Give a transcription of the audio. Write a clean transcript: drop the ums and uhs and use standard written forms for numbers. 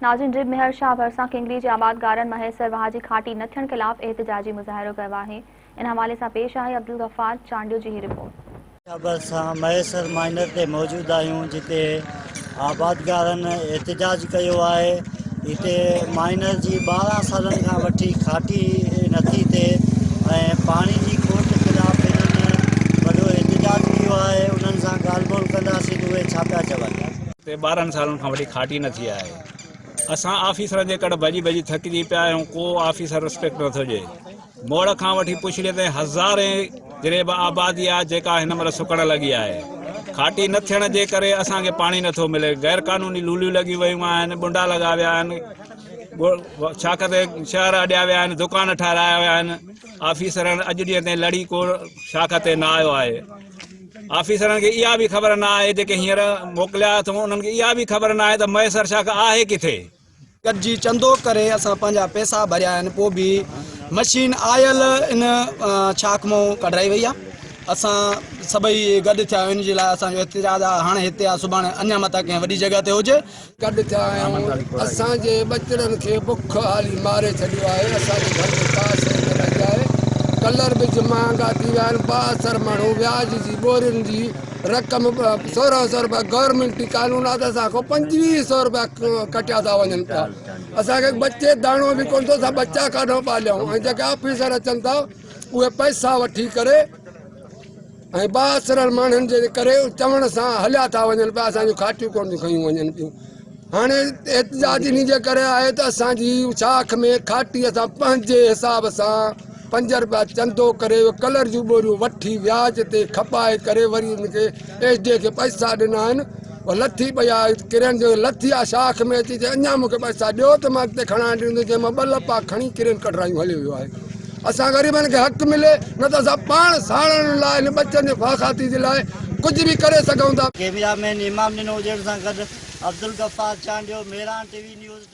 नाज़रीन, जिब मेहर शाह भरसा किंगरी जे आबादगारनि महेसर वहां जी खाटी न थियण ख़िलाफ़ एहतजाजी मुज़ाहिरो कयो आहे। इन हवाले सां पेश आहे अब्दुल गफ़ार चांडियो जी ही रिपोर्ट। भरसा महेसर माइनर ते मौजूद आहियूं, जिते आबादगारनि एहतजाज कयो आहे। हिते माइनर जी 12 सालनि खां वठी खाटी नथी थिए ऐं पाणी जी खोट ख़िलाफ़ हिननि वॾो एहतजाज कयो आहे। उन्हनि सां ॻाल्हि ॿोल कंदासीं त उहे छा पिया चवनि। 12 सालनि खां वठी खाटी न थी आहे। असां ऑफिसर जे कड़ भॼी भॼी थकिजी पिया आहियूं। को ऑफिसर रिस्पेक्ट नथो ॾिए। मोड़ खां वठी पुछड़े ताईं हज़ारे जरेब आबादी आहे जेका हिन महिल सुकण लॻी आहे। खाटी न थियण जे करे असांखे पाणी नथो मिले। गैर कानूनी लूलियूं लॻी वियूं आहिनि, बुंडा लॻा विया आहिनि, छाकाणि त शहर अॾिया विया आहिनि, दुकान ठाहिराया विया आहिनि। ऑफिसरनि अॼु ॾींहं ताईं लड़ी को शाख ते न आयो आहे। ऑफिसरनि खे इहा बि ख़बर न आहे, जेके हींअर मोकिलिया अथऊं उन्हनि खे इहा बि ख़बर न आहे त महेसर शाख आहे किथे। गॾिजी चंदो करे असां पंहिंजा पैसा भरिया आहिनि, पोइ बि मशीन आयल इन छाक मां कढाई वई आहे। असां सभई गॾु थिया आहियूं, इन जे लाइ असांजो एहतजाज आहे। हाणे हिते आहे, सुभाणे अञा मथां कंहिं वॾी जॻह ते हुजे। गॾु थिया आहियूं। असांजे बचड़नि खे बुख हाली मारे छॾियो आहे। असांजे घर में का शइ न रही आहे। कलर बि महांगा थी विया आहिनि। 72 माण्हू व्याज जी बोरियुनि जी रक़म 1600 रुपया गवर्नमेंट कानून आहे त असांखां 2500 रुपया कटिया था वञनि पिया। असांखे बचे दाणो बि कोन थो, असां बच्चा काॾों पालियूं। ऐं जेके ऑफिसर अचनि था उहे पैसा वठी करे ऐं 72 माण्हुनि जे करे चवण सां हलिया था वञनि पिया। असांजूं खाटियूं कोन थियूं खयूं वञनि पियूं। हाणे एहतजाज इन जे करे आहे त असांजी शाख में खाटी असां पंहिंजे हिसाब सां 5 रुपया चंदो करे कलर जूं बोरियूं वठी व्याज ते खपाए करे वरी उनखे एसडीए खे पैसा ॾिना आहिनि। लथी पई आहे, किरन जो लथी आहे शाख में अची चए अञा मूंखे पैसा ॾियो त मां अॻिते खणा ॾींदुसि। जंहिंमां 2 लपा खणी किरन कढरायूं हली वियो आहे। असां ग़रीबनि खे हक़ मिले, न त असां पाण साड़ण लाइ हिन बच्चनि जे फाखाती जे लाइ कुझु बि करे सघूं था। कैमरामैन इमाम ॾिनो हुजण सां गॾु अब्दुल गफ़ार चांडियो, मेरान टीवी न्यूज़।